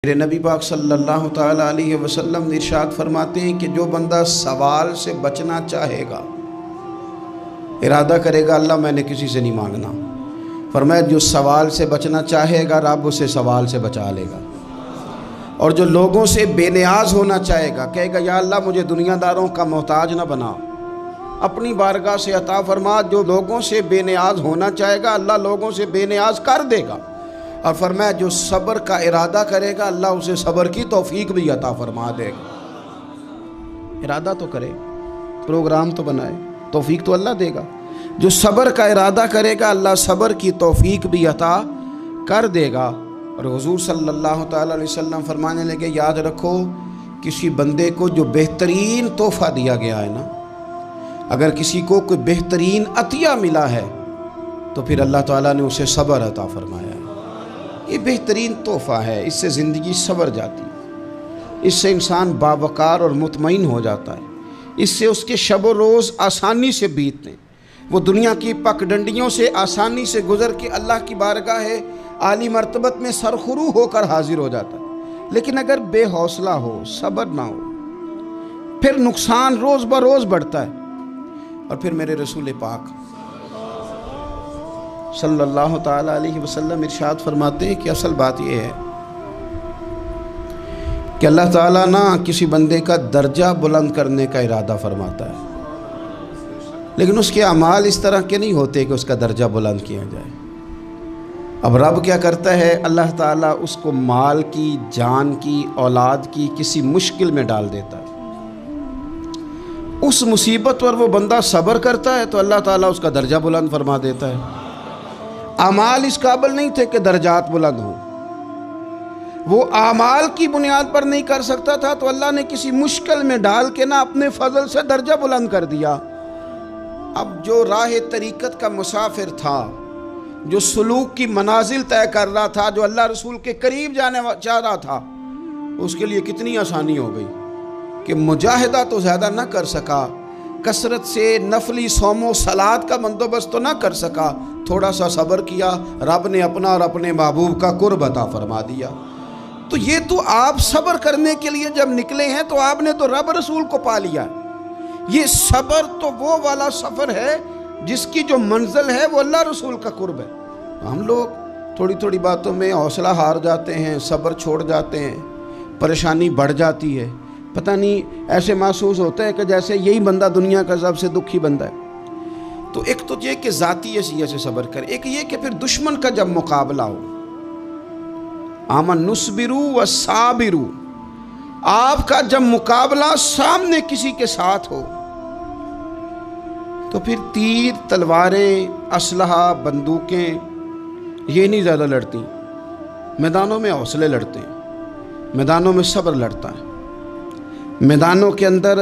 میرے نبی پاک صلی اللہ تعالیٰ علیہ وسلم ارشاد فرماتے ہیں کہ جو بندہ سوال سے بچنا چاہے گا، ارادہ کرے گا اللہ میں نے کسی سے نہیں مانگنا، فرمایا جو سوال سے بچنا چاہے گا رب اسے سوال سے بچا لے گا، اور جو لوگوں سے بے نیاز ہونا چاہے گا کہے گا یا اللہ مجھے دنیا داروں کا محتاج نہ بنا، اپنی بارگاہ سے عطا فرما۔ جو لوگوں سے بے نیاز ہونا چاہے گا اللہ لوگوں سے بے نیاز کر دے گا، اور فرمایا جو صبر کا ارادہ کرے گا اللہ اسے صبر کی توفیق بھی عطا فرما دے گا۔ ارادہ تو کرے، پروگرام تو بنائے، توفیق تو اللہ دے گا۔ جو صبر کا ارادہ کرے گا اللہ صبر کی توفیق بھی عطا کر دے گا۔ اور حضور صلی اللہ تعالیٰ علیہ وسلم فرمانے لگے یاد رکھو کسی بندے کو جو بہترین تحفہ دیا گیا ہے نا، اگر کسی کو کوئی بہترین عطیہ ملا ہے تو پھر اللہ تعالیٰ نے اسے صبر عطا فرمایا ہے۔ یہ بہترین تحفہ ہے، اس سے زندگی سنور جاتی ہے، اس سے انسان باوقار اور مطمئن ہو جاتا ہے، اس سے اس کے شب و روز آسانی سے بیتتے ہیں، وہ دنیا کی پک ڈنڈیوں سے آسانی سے گزر کے اللہ کی بارگاہ عالی مرتبت میں سرخرو ہو کر حاضر ہو جاتا ہے۔ لیکن اگر بے حوصلہ ہو، صبر نہ ہو، پھر نقصان روز بروز بڑھتا ہے۔ اور پھر میرے رسول پاک صلی اللہ تعالیٰ علیہ وسلم ارشاد فرماتے ہیں کہ اصل بات یہ ہے کہ اللہ تعالیٰ نہ کسی بندے کا درجہ بلند کرنے کا ارادہ فرماتا ہے، لیکن اس کے اعمال اس طرح کے نہیں ہوتے کہ اس کا درجہ بلند کیا جائے۔ اب رب کیا کرتا ہے، اللہ تعالیٰ اس کو مال کی، جان کی، اولاد کی کسی مشکل میں ڈال دیتا ہے، اس مصیبت پر وہ بندہ صبر کرتا ہے تو اللہ تعالیٰ اس کا درجہ بلند فرما دیتا ہے۔ اعمال اس قابل نہیں تھے کہ درجات بلند ہوں، وہ اعمال کی بنیاد پر نہیں کر سکتا تھا تو اللہ نے کسی مشکل میں ڈال کے نہ اپنے فضل سے درجہ بلند کر دیا۔ اب جو راہ طریقت کا مسافر تھا، جو سلوک کی منازل طے کر رہا تھا، جو اللہ رسول کے قریب جانے چاہ رہا تھا، اس کے لیے کتنی آسانی ہو گئی کہ مجاہدہ تو زیادہ نہ کر سکا، کثرت سے نفلی صوم و صلات کا بندوبست تو نہ کر سکا، تھوڑا سا صبر کیا، رب نے اپنا اور اپنے محبوب کا قرب عطا فرما دیا۔ تو یہ تو آپ صبر کرنے کے لیے جب نکلے ہیں تو آپ نے تو رب رسول کو پا لیا۔ یہ صبر تو وہ والا سفر ہے جس کی جو منزل ہے وہ اللہ رسول کا قرب ہے۔ ہم لوگ تھوڑی تھوڑی باتوں میں حوصلہ ہار جاتے ہیں، صبر چھوڑ جاتے ہیں، پریشانی بڑھ جاتی ہے، پتہ نہیں ایسے محسوس ہوتا ہے کہ جیسے یہی بندہ دنیا کا سب سے دکھی بندہ ہے۔ تو ایک تو یہ کہ ذاتی حیثیت سے صبر کرے، ایک یہ کہ پھر دشمن کا جب مقابلہ ہو، آمن نصبرو و صابرو، آپ کا جب مقابلہ سامنے کسی کے ساتھ ہو تو پھر تیر، تلواریں، اسلحہ، بندوقیں یہ نہیں زیادہ لڑتی، میدانوں میں حوصلے لڑتے ہیں، میدانوں میں صبر لڑتا ہے، میدانوں کے اندر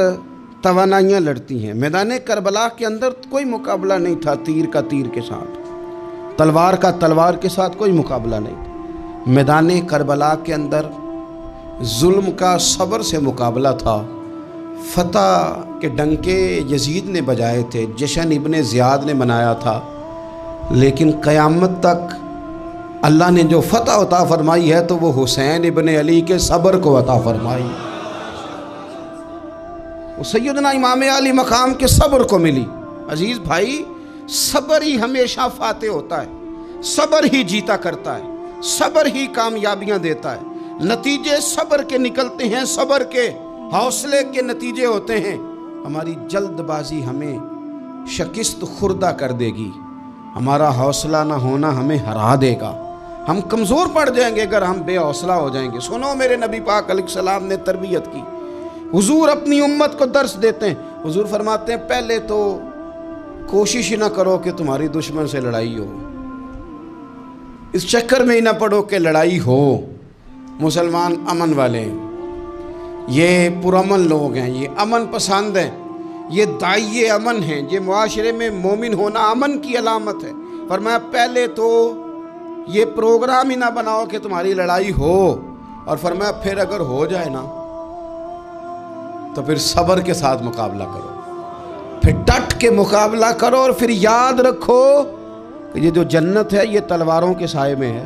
توانائیاں لڑتی ہیں۔ میدان کربلا کے اندر کوئی مقابلہ نہیں تھا تیر کا تیر کے ساتھ، تلوار کا تلوار کے ساتھ کوئی مقابلہ نہیں تھا۔ میدان کربلا کے اندر ظلم کا صبر سے مقابلہ تھا، فتح کے ڈنکے یزید نے بجائے تھے، جشن ابن زیاد نے منایا تھا، لیکن قیامت تک اللہ نے جو فتح عطا فرمائی ہے تو وہ حسین ابن علی کے صبر کو عطا فرمائی، وہ سیدنا امام علی مقام کے صبر کو ملی۔ عزیز بھائی، صبر ہی ہمیشہ فاتح ہوتا ہے، صبر ہی جیتا کرتا ہے، صبر ہی کامیابیاں دیتا ہے، نتیجے صبر کے نکلتے ہیں، صبر کے حوصلے کے نتیجے ہوتے ہیں۔ ہماری جلد بازی ہمیں شکست خوردہ کر دے گی، ہمارا حوصلہ نہ ہونا ہمیں ہرا دے گا، ہم کمزور پڑ جائیں گے اگر ہم بے حوصلہ ہو جائیں گے۔ سنو میرے نبی پاک علیہ السلام نے تربیت کی، حضور اپنی امت کو درس دیتے ہیں، حضور فرماتے ہیں پہلے تو کوشش ہی نہ کرو کہ تمہاری دشمن سے لڑائی ہو، اس چکر میں ہی نہ پڑو کہ لڑائی ہو۔ مسلمان امن والے ہیں، یہ پرامن لوگ ہیں، یہ امن پسند ہیں، یہ داعی امن ہیں، یہ معاشرے میں مومن ہونا امن کی علامت ہے۔ فرمایا پہلے تو یہ پروگرام ہی نہ بناؤ کہ تمہاری لڑائی ہو، اور فرمایا پھر اگر ہو جائے نا تو پھر صبر کے ساتھ مقابلہ کرو، پھر ڈٹ کے مقابلہ کرو، اور پھر یاد رکھو کہ یہ جو جنت ہے یہ تلواروں کے سائے میں ہے،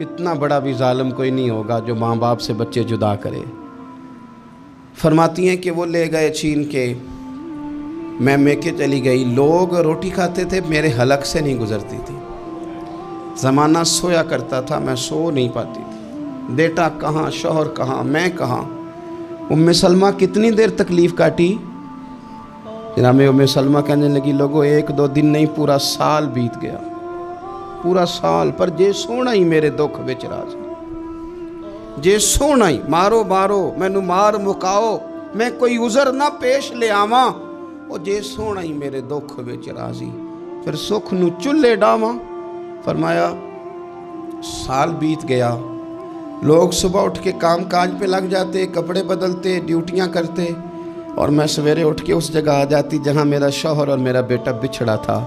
اتنا بڑا بھی ظالم کوئی نہیں ہوگا جو ماں باپ سے بچے جدا کرے۔ فرماتی ہیں کہ وہ لے گئے چھین کے، میں کے چلی گئی، لوگ روٹی کھاتے تھے، میرے حلق سے نہیں گزرتی تھی۔ زمانہ سویا کرتا تھا، میں سو نہیں پاتی تھی۔ بیٹا کہاں، شوہر کہاں، میں کہاں۔ ام سلمہ کتنی دیر تکلیف کاٹی؟ جناب ام سلمہ کہنے لگی لوگوں 1-2 دن نہیں، پورا سال بیت گیا، پورا سال، پر جے سونا ہی میرے دکھ وچ راضی، جے سونا ہی مارو مینو مار مکاؤ، میں کوئی عذر نہ پیش لے آواں، او جے سونا ہی میرے دکھ وچ راضی، پھر سکھ نو چلے ڈاواں۔ فرمایا سال بیت گیا، لوگ صبح اٹھ کے کام کاج پہ لگ جاتے، کپڑے بدلتے، ڈیوٹیاں کرتے، اور میں سویرے اٹھ کے اس جگہ آ جاتی جہاں میرا شوہر اور میرا بیٹا بچھڑا تھا۔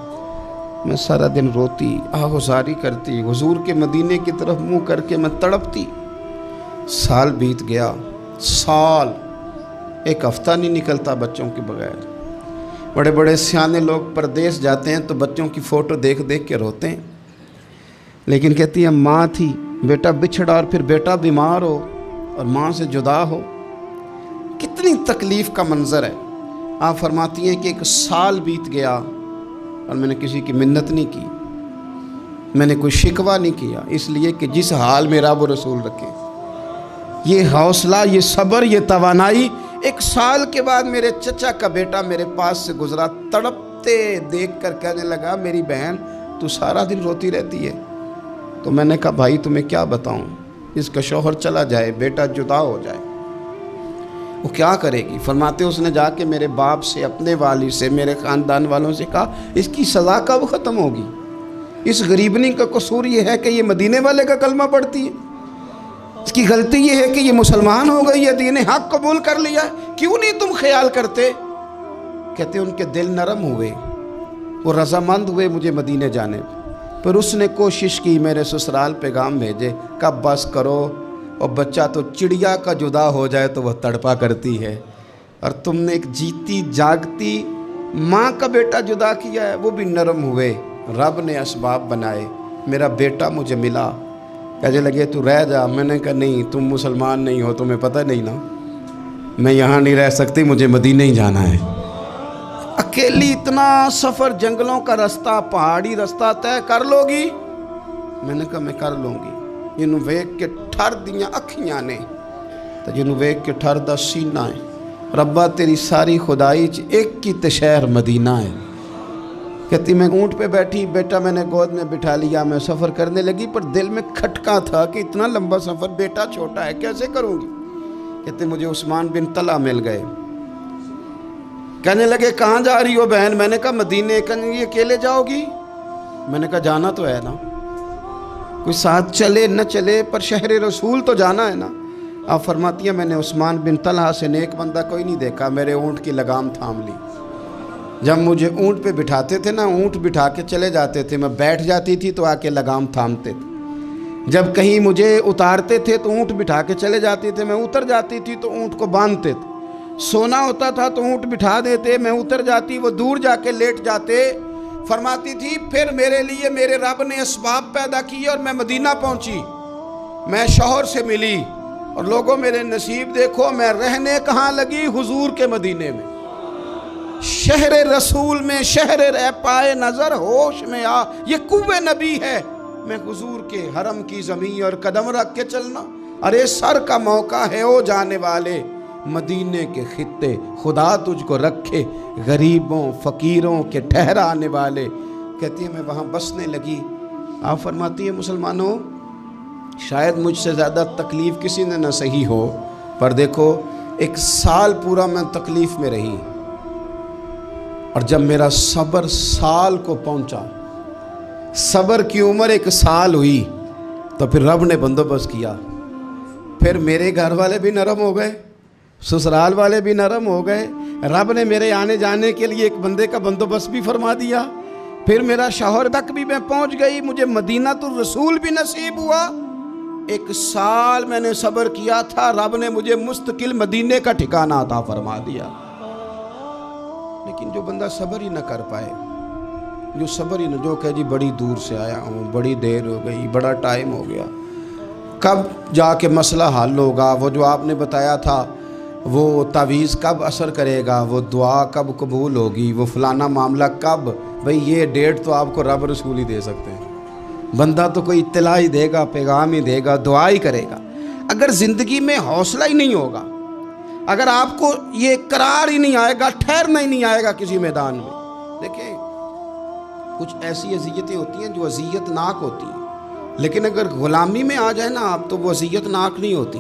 میں سارا دن روتی، آہوزاری کرتی، حضور کے مدینے کی طرف منہ کر کے میں تڑپتی۔ سال بیت گیا، سال، ایک ہفتہ نہیں نکلتا بچوں کے بغیر۔ بڑے بڑے سیانے لوگ پردیس جاتے ہیں تو بچوں کی فوٹو دیکھ دیکھ کے روتے ہیں، لیکن کہتی ہیں ماں تھی، بیٹا بچھڑا اور پھر بیٹا بیمار ہو اور ماں سے جدا ہو، کتنی تکلیف کا منظر ہے۔ آپ فرماتی ہیں کہ 1 سال بیت گیا اور میں نے کسی کی منت نہیں کی، میں نے کوئی شکوہ نہیں کیا، اس لیے کہ جس حال میں رب و رسول رکھے، یہ حوصلہ، یہ صبر، یہ توانائی۔ 1 سال کے بعد میرے چچا کا بیٹا میرے پاس سے گزرا، تڑپتے دیکھ کر کہنے لگا میری بہن تو سارا دن روتی رہتی ہے۔ تو میں نے کہا بھائی تمہیں کیا بتاؤں، اس کا شوہر چلا جائے، بیٹا جدا ہو جائے، وہ کیا کرے گی؟ فرماتے اس نے جا کے میرے باپ سے، اپنے والد سے، میرے خاندان والوں سے کہا اس کی سزا کب ختم ہوگی؟ اس غریبنی کا قصور یہ ہے کہ یہ مدینے والے کا کلمہ پڑھتی ہے، اس کی غلطی یہ ہے کہ یہ مسلمان ہو گئی ہے، دین حق قبول کر لیا ہے، کیوں نہیں تم خیال کرتے؟ کہتے ان کے دل نرم ہوئے، وہ رضامند ہوئے مجھے مدینے جانے پہ۔ پھر اس نے کوشش کی، میرے سسرال پیغام بھیجے، کب بس کرو، اور بچہ تو چڑیا کا جدا ہو جائے تو وہ تڑپا کرتی ہے، اور تم نے ایک جیتی جاگتی ماں کا بیٹا جدا کیا ہے۔ وہ بھی نرم ہوئے، رب نے اسباب بنائے، میرا بیٹا مجھے ملا۔ کہنے لگے تو رہ جا، میں نے کہا نہیں، تم مسلمان نہیں ہو، تمہیں پتہ نہیں نا، میں یہاں نہیں رہ سکتی، مجھے مدینے ہی جانا ہے۔ اکیلی اتنا سفر، جنگلوں کا رستہ، پہاڑی رستہ طے کر لو گی؟ میں نے کہا میں کر لوں گی۔ جنوں ویکھ کے ٹھر دیاں اکھیاں نے تے جنوں ویکھ کے ٹھر دا سینہ ہے، ربا تیری ساری خدائی چ ایک کی تے شہر مدینہ ہے۔ کہتی میں اونٹ پہ بیٹھی، بیٹا میں نے گود میں بٹھا لیا، میں سفر کرنے لگی، پر دل میں کھٹکا تھا کہ اتنا لمبا سفر، بیٹا چھوٹا ہے، کیسے کروں گی؟ کہتے مجھے عثمان بن طلحہ مل گئے، کہنے لگے کہاں جا رہی ہو بہن؟ میں نے کہا مدینے۔ کہنے لگے اکیلے جاؤ گی؟ میں نے کہا جانا تو ہے نا، کوئی ساتھ چلے نہ چلے پر شہر رسول تو جانا ہے نا۔ آپ فرماتی ہیں میں نے عثمان بن طلحہ سے نیک بندہ کوئی نہیں دیکھا، میرے اونٹ کی لگام تھام لی۔ جب مجھے اونٹ پہ بٹھاتے تھے نا، اونٹ بٹھا کے چلے جاتے تھے، میں بیٹھ جاتی تھی تو آ کے لگام تھامتے تھے۔ جب کہیں مجھے اتارتے تھے تو اونٹ بٹھا کے چلے جاتے تھے، میں اتر جاتی تھی تو اونٹ کو باندھتے تھے۔ سونا ہوتا تھا تو اونٹ بٹھا دیتے، میں اتر جاتی، وہ دور جا کے لیٹ جاتے۔ فرماتی تھی پھر میرے لیے میرے رب نے اسباب پیدا کیے اور میں مدینہ پہنچی، میں شوہر سے ملی، اور لوگوں میرے نصیب دیکھو، میں رہنے کہاں لگی؟ حضور کے مدینے میں، شہر رسول میں، شہر رہ پائے نظر ہوش میں آ، یہ کوہ نبی ہے، میں حضور کے حرم کی زمین اور قدم رکھ کے چلنا۔ ارے سر کا موقع ہے او جانے والے، مدینے کے خطے خدا تجھ کو رکھے، غریبوں فقیروں کے ٹھہرانے والے۔ کہتی ہے میں وہاں بسنے لگی۔ آپ فرماتی ہیں مسلمانوں، شاید مجھ سے زیادہ تکلیف کسی نے نہ سہی ہو، پر دیکھو 1 سال پورا میں تکلیف میں رہی، اور جب میرا صبر سال کو پہنچا، صبر کی عمر 1 سال ہوئی، تو پھر رب نے بندوبست کیا، پھر میرے گھر والے بھی نرم ہو گئے، سسرال والے بھی نرم ہو گئے، رب نے میرے آنے جانے کے لیے ایک بندے کا بندوبست بھی فرما دیا، پھر میرا شوہر تک بھی میں پہنچ گئی، مجھے مدینہ الرسول بھی نصیب ہوا۔ 1 سال میں نے صبر کیا تھا، رب نے مجھے مستقل مدینے کا ٹھکانہ عطا فرما دیا۔ لیکن جو بندہ صبر ہی نہ کر پائے، جو صبر ہی نہ، جو کہ جی بڑی دور سے آیا ہوں، بڑی دیر ہو گئی، بڑا ٹائم ہو گیا، کب جا کے مسئلہ حل ہوگا، وہ جو آپ نے بتایا تھا وہ تعویذ کب اثر کرے گا، وہ دعا کب قبول ہوگی، وہ فلانا معاملہ کب، بھئی یہ ڈیٹ تو آپ کو رب رسول ہی دے سکتے ہیں، بندہ تو کوئی اطلاع ہی دے گا، پیغام ہی دے گا، دعا ہی کرے گا۔ اگر زندگی میں حوصلہ ہی نہیں ہوگا، اگر آپ کو یہ قرار ہی نہیں آئے گا، ٹھہرنا ہی نہیں آئے گا کسی میدان میں۔ دیکھیں کچھ ایسی اذیتیں ہوتی ہیں جو اذیت ناک ہوتی ہیں، لیکن اگر غلامی میں آ جائے نا آپ تو وہ اذیت ناک نہیں ہوتی،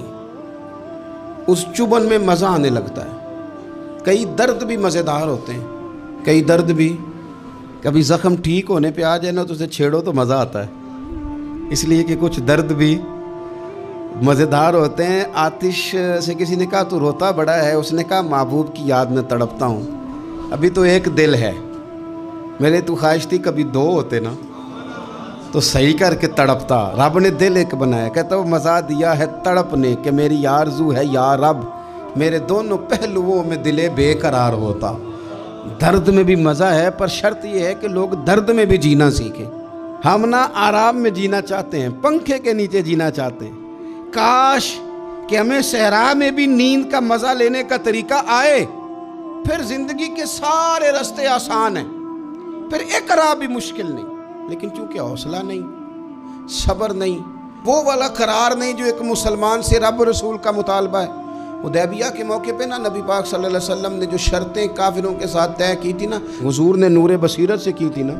اس چبن میں مزہ آنے لگتا ہے۔ کئی درد بھی مزیدار ہوتے ہیں، کئی درد بھی، کبھی زخم ٹھیک ہونے پہ آ جائے نا تو اسے چھیڑو تو مزہ آتا ہے، اس لیے کہ کچھ درد بھی مزیدار ہوتے ہیں۔ آتش سے کسی نے کہا تو روتا بڑا ہے، اس نے کہا محبوب کی یاد میں تڑپتا ہوں، ابھی تو ایک دل ہے، میرے تو خواہش تھی کبھی دو ہوتے نا تو صحیح کر کے تڑپتا۔ رب نے دل ایک بنایا، کہتا وہ مزہ دیا ہے تڑپ نے کہ میری آرزو ہے یا رب میرے دونوں پہلوؤں میں دل بے قرار ہوتا۔ درد میں بھی مزہ ہے، پر شرط یہ ہے کہ لوگ درد میں بھی جینا سیکھیں۔ ہم نہ آرام میں جینا چاہتے ہیں، پنکھے کے نیچے جینا چاہتے ہیں۔ کاش کہ ہمیں صحرا میں بھی نیند کا مزہ لینے کا طریقہ آئے، پھر زندگی کے سارے راستے آسان ہیں، پھر اقرا بھی مشکل نہیں۔ لیکن چونکہ حوصلہ نہیں، صبر نہیں، وہ والا قرار نہیں جو ایک مسلمان سے رب رسول کا مطالبہ ہے۔ حدیبیہ کے موقع پہ نا نبی پاک صلی اللہ علیہ وسلم نے جو شرطیں کافروں کے ساتھ طے کی تھی نا، حضور نے نور بصیرت سے کی تھی نا،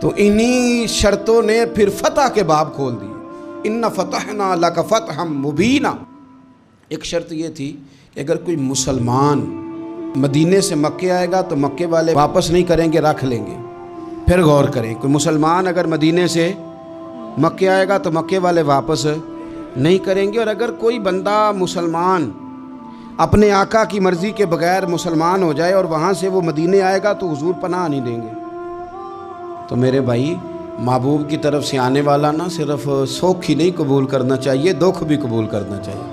تو انہی شرطوں نے پھر فتح کے باب کھول دیے۔ ان فتحنا لک فتحا مبینا۔ ایک شرط یہ تھی کہ اگر کوئی مسلمان مدینے سے مکے آئے گا تو مکے والے واپس نہیں کریں گے، رکھ لیں گے۔ پھر غور کریں، کوئی مسلمان اگر مدینے سے مکے آئے گا تو مکے والے واپس نہیں کریں گے، اور اگر کوئی بندہ مسلمان اپنے آقا کی مرضی کے بغیر مسلمان ہو جائے اور وہاں سے وہ مدینے آئے گا تو حضور پناہ نہیں دیں گے۔ تو میرے بھائی، محبوب کی طرف سے آنے والا نہ صرف سوکھ ہی نہیں قبول کرنا چاہیے، دکھ بھی قبول کرنا چاہیے،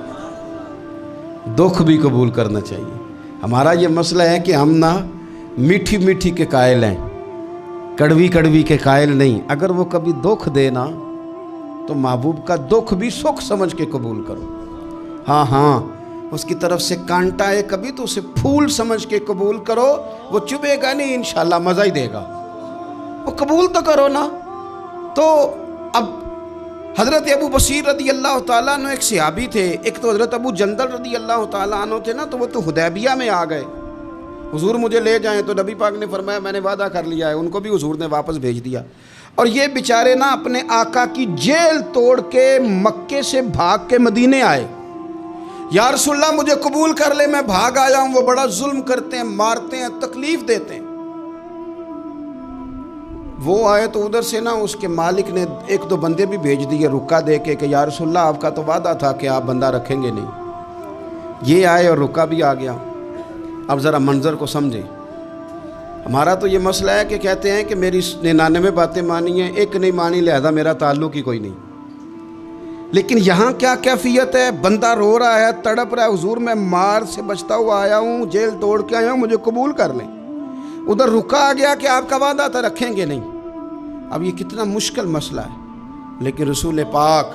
دکھ بھی قبول کرنا چاہیے۔ ہمارا یہ مسئلہ ہے کہ ہم نہ میٹھی میٹھی کے قائل ہیں، کڑوی کڑوی کے قائل نہیں۔ اگر وہ کبھی دکھ دے نا تو محبوب کا دکھ بھی سکھ سمجھ کے قبول کرو۔ ہاں اس کی طرف سے کانٹا ہے کبھی تو اسے پھول سمجھ کے قبول کرو، وہ چبھے گا نہیں، انشاءاللہ مزہ ہی دے گا، وہ قبول تو کرو نا۔ تو اب حضرت ابو بصیر رضی اللہ تعالیٰ عنہ ایک صحابی تھے، ایک تو حضرت ابو جندل رضی اللہ تعالیٰ عنہ تھے نا، تو وہ تو حدیبیہ میں آ گئے، حضور مجھے لے جائیں، تو نبی پاک نے فرمایا میں نے وعدہ کر لیا ہے، ان کو بھی حضور نے واپس بھیج دیا۔ اور یہ بیچارے نا اپنے آقا کی جیل توڑ کے مکے سے بھاگ کے مدینے آئے، یا رسول اللہ مجھے قبول کر لے، میں بھاگ آیا ہوں، وہ بڑا ظلم کرتے ہیں، مارتے ہیں، تکلیف دیتے ہیں۔ وہ آئے تو ادھر سے نا اس کے مالک نے ایک دو بندے بھی بھیج دیے رکا دے کے کہ یا رسول اللہ آپ کا تو وعدہ تھا کہ آپ بندہ رکھیں گے نہیں۔ یہ آئے اور رکا بھی آ گیا۔ اب ذرا منظر کو سمجھیں۔ ہمارا تو یہ مسئلہ ہے کہ کہتے ہیں کہ میری 99 باتیں مانی ہیں، ایک نہیں مانی، لہذا میرا تعلق ہی کوئی نہیں۔ لیکن یہاں کیا کیفیت ہے؟ بندہ رو رہا ہے، تڑپ رہا ہے، حضور میں مار سے بچتا ہوا آیا ہوں، جیل توڑ کے آیا ہوں، مجھے قبول کر لیں۔ ادھر رکا آ گیا کہ آپ کا وعدہ تھا رکھیں گے نہیں۔ اب یہ کتنا مشکل مسئلہ ہے، لیکن رسول پاک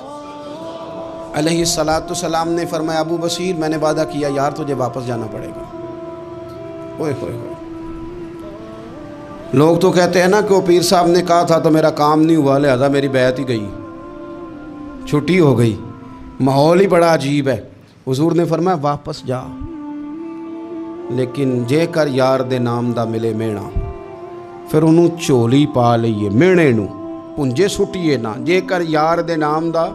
علیہ السلام نے فرمایا ابو بصیر میں نے وعدہ کیا یار تجھے واپس جانا پڑے گا۔ اوئے ہوئے ہوئے، لوگ تو کہتے ہیں نا کہ وہ پیر صاحب نے کہا تھا تو میرا کام نہیں ہوا، لہذا میری بیعت ہی گئی، چھٹی ہو گئی۔ ماحول ہی بڑا عجیب ہے۔ حضور نے فرمایا واپس جا، لیکن جے کر یار دے نام دا ملے مینا، پھر انہوں چولی پا لئیے، مینے نو پنجے سٹیے نا، جے کر یار دے نام دا،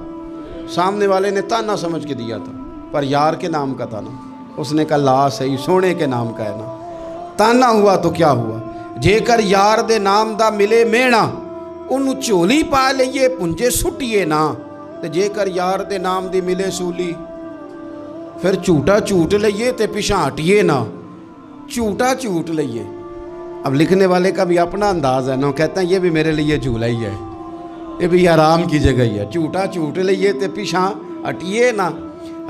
سامنے والے نے تانا سمجھ کے دیا تھا پر یار کے نام کا تھا نا، اس نے کہا لا صحیح سونے کے نام کا ہے نا، تانا ہوا تو کیا ہوا، جے کر یار دے نام دا ملے مینا، انہوں چولی پا لئیے پنجے سٹیے نا، تے جے کر یار دے نام دی ملے سولی، پھر چوٹا چوٹ لئیے تے پیچھے ہٹیے نا، چوٹا چوٹ لئیے۔ اب لکھنے والے کا بھی اپنا انداز ہے نا، کہتے ہیں یہ بھی میرے لیے جھولا ہی ہے، یہ بھی آرام کی جگہ ہی ہے، چوٹا چوٹ لئیے تے پیچھے ہٹیے نا۔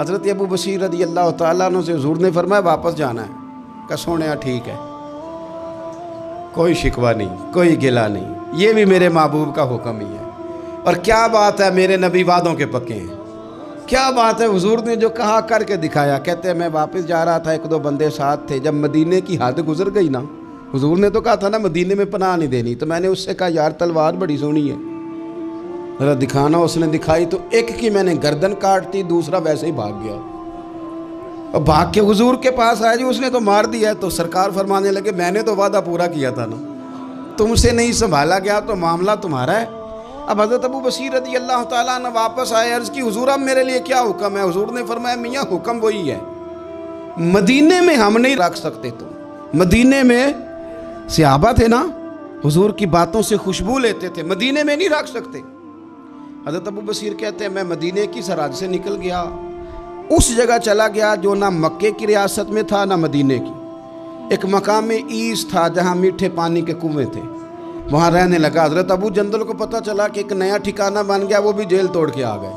حضرت ابو بصیر رضی اللہ تعالیٰ عنہ سے حضور نے فرمایا واپس جانا ہے، کہ سونیا ٹھیک ہے، کوئی شکوہ نہیں، کوئی گلہ نہیں، یہ بھی میرے محبوب کا حکم ہی ہے۔ اور کیا بات ہے، میرے نبی وعدوں کے پکے ہیں، کیا بات ہے، حضور نے جو کہا کر کے دکھایا. کہتے ہیں میں واپس جا رہا تھا، ایک دو بندے ساتھ تھے. جب مدینے کی حد گزر گئی نا، حضور نے تو کہا تھا نا مدینے میں پناہ نہیں دینی، تو میں نے اس سے کہا یار تلوار بڑی سونی ہے، ذرا دکھانا. اس نے دکھائی تو ایک کی میں نے گردن کاٹ دی، دوسرا ویسے ہی بھاگ گیا. اور بھاگ کے حضور کے پاس آیا، جی اس نے تو مار دیا. تو سرکار فرمانے لگے میں نے تو وعدہ پورا کیا تھا نا، تم سے نہیں سنبھالا گیا تو معاملہ تمہارا ہے. اب حضرت ابو بصیر رضی اللہ تعالیٰ عنہ واپس آئے، عرض کی حضور اب میرے لیے کیا حکم ہے؟ حضور نے فرمایا میاں حکم وہی ہے، مدینے میں ہم نہیں رکھ سکتے. تم مدینے میں صحابہ تھے نا، حضور کی باتوں سے خوشبو لیتے تھے، مدینے میں نہیں رکھ سکتے. حضرت ابو بصیر کہتے ہیں میں مدینے کی سرحد سے نکل گیا، اس جگہ چلا گیا جو نہ مکے کی ریاست میں تھا نہ مدینے کی. ایک مقام ایس تھا جہاں میٹھے پانی کے کنویں تھے، وہاں رہنے لگا. حضرت ابو جندل کو پتہ چلا کہ ایک نیا ٹھکانہ بن گیا، وہ بھی جیل توڑ کے آ گئے.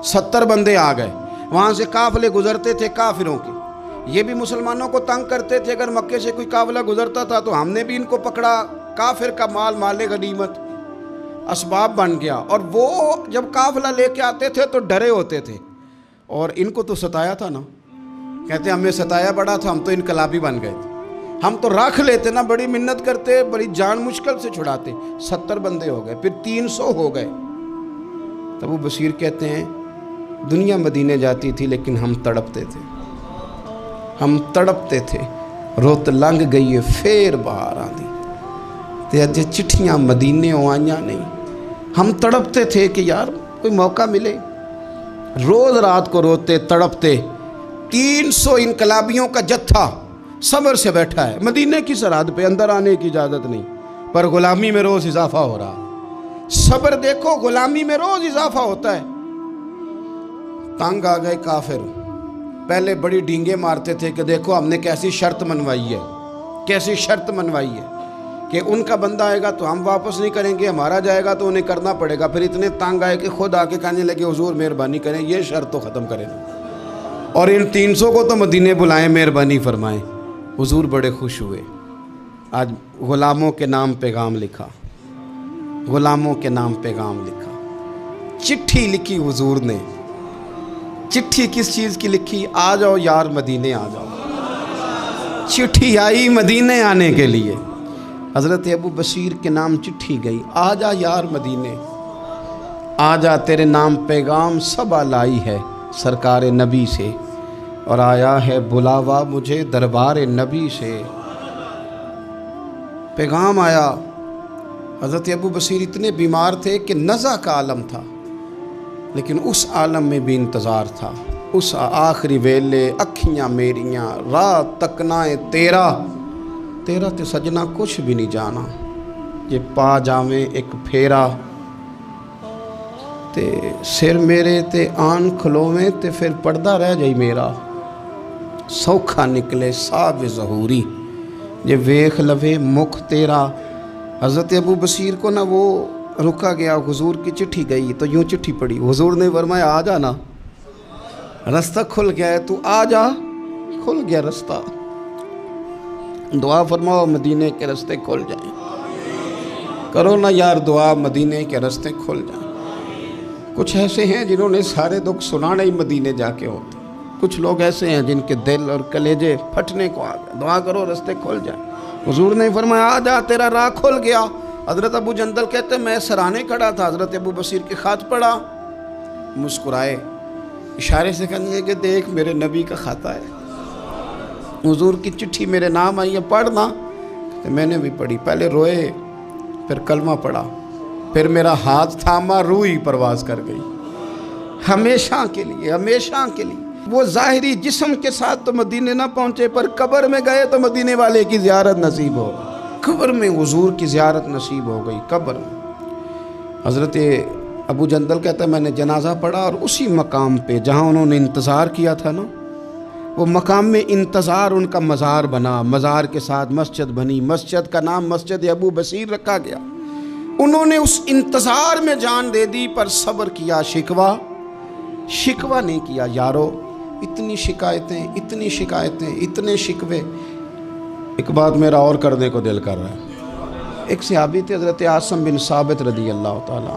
70 بندے آ گئے. وہاں سے قافلے گزرتے تھے کافروں کے، یہ بھی مسلمانوں کو تنگ کرتے تھے. اگر مکے سے کوئی قافلہ گزرتا تھا تو ہم نے بھی ان کو پکڑا. کافر کا مال مال غنیمت اسباب بن گیا. اور وہ جب قافلہ لے کے آتے تھے تو ڈرے ہوتے تھے، اور ان کو تو ستایا تھا نا. کہتے ہیں ہمیں ستایا بڑا تھا، ہم تو انقلابی بن گئے تھے. ہم تو رکھ لیتے نا، بڑی منت کرتے، بڑی جان مشکل سے چھڑاتے. 70 بندے ہو گئے، پھر 300 ہو گئے. تب وہ بصیر کہتے ہیں دنیا مدینے جاتی تھی لیکن ہم تڑپتے تھے، ہم تڑپتے تھے. روت لنگ گئی ہے پھر باہر آندی تے اج چٹھیاں مدینے آئیاں نہیں. ہم تڑپتے تھے کہ یار کوئی موقع ملے. روز رات کو روتے تڑپتے. 300 انقلابیوں کا جتھا صبر سے بیٹھا ہے مدینے کی سرحد پہ، اندر آنے کی اجازت نہیں، پر غلامی میں روز اضافہ ہو رہا. صبر دیکھو، غلامی میں روز اضافہ ہوتا ہے. تنگ آ گئے کافر. پہلے بڑی ڈینگیں مارتے تھے کہ دیکھو ہم نے کیسی شرط منوائی ہے، کیسی شرط منوائی ہے کہ ان کا بندہ آئے گا تو ہم واپس نہیں کریں گے، ہمارا جائے گا تو انہیں کرنا پڑے گا. پھر اتنے تنگ آئے کہ خود آ کے کہنے لگے حضور مہربانی کریں یہ شرط تو ختم کریں، اور ان 300 کو تو مدینے بلائیں، مہربانی فرمائیں. حضور بڑے خوش ہوئے. آج غلاموں کے نام پیغام لکھا، غلاموں کے نام پیغام لکھا. چٹھی لکھی حضور نے. چٹھی کس چیز کی لکھی؟ آ جاؤ یار مدینے آ جاؤ. چٹھی آئی مدینے آنے کے لیے. حضرت ابو بصیر کے نام چٹھی گئی، آ جا یار مدینے، آ جا تیرے نام پیغام سب لائی ہے سرکار نبی سے، اور آیا ہے بلاوا مجھے دربار نبی سے. پیغام آیا. حضرت ابو بصیر اتنے بیمار تھے کہ نزع کا عالم تھا، لیکن اس عالم میں بھی انتظار تھا. اس آخری ویلے اکھیاں میریاں رات تکنائیں تیرا تے سجنا کچھ بھی نہیں جانا. یہ پا جاویں ایک پھیرا تے سر میرے تے آن کھلوویں تے پھر پردہ رہ جائی میرا. سوکھا نکلے صاحب ظہوری یہ ویخ لوے مکھ تیرا. حضرت ابو بصیر کو نا وہ رکا گیا. حضور کی چٹھی گئی تو یوں چٹھی پڑھی. حضور نے فرمایا آ جا نا، رستہ کھل گیا ہے، تو آ جا، کھل گیا رستہ. دعا فرماؤ مدینے کے رستے کھل جائیں. کرو نا یار دعا مدینے کے رستے کھل جائیں. کچھ ایسے ہیں جنہوں نے سارے دکھ سنانے ہی مدینے جا کے ہوتے. کچھ لوگ ایسے ہیں جن کے دل اور کلیجے پھٹنے کو آ گئے. دعا کرو رستے کھل جائیں. حضور نے فرمایا آ جا تیرا راہ کھل گیا. حضرت ابو جندل کہتے ہیں میں سرانے کھڑا تھا، حضرت ابو بصیر کے خط پڑھا، مسکرائے، اشارے سے کہنے کہ دیکھ میرے نبی کا خط ہے، حضور کی چٹھی میرے نام آئی ہے پڑھنا. تو میں نے بھی پڑھی. پہلے روئے، پھر کلمہ پڑھا، پھر میرا ہاتھ تھاما، روح ہی پرواز کر گئی. ہمیشہ کے لیے، ہمیشہ کے لیے. وہ ظاہری جسم کے ساتھ تو مدینے نہ پہنچے، پر قبر میں گئے تو مدینے والے کی زیارت نصیب ہو گئی. قبر میں حضور کی زیارت نصیب ہو گئی. قبر میں حضرت ابو جندل کہتا ہے میں نے جنازہ پڑھا، اور اسی مقام پہ جہاں انہوں نے انتظار کیا تھا نا، وہ مقام میں انتظار ان کا مزار بنا. مزار کے ساتھ مسجد بنی. مسجد کا نام مسجد ابو بصیر رکھا گیا. انہوں نے اس انتظار میں جان دے دی، پر صبر کیا. شکوہ نہیں کیا. یارو اتنی شکایتیں، اتنی شکایتیں، اتنے شکوے. ایک بات میرا اور کرنے کو دل کر رہا ہے. ایک صحابی تھے حضرت عاصم بن ثابت رضی اللہ تعالیٰ.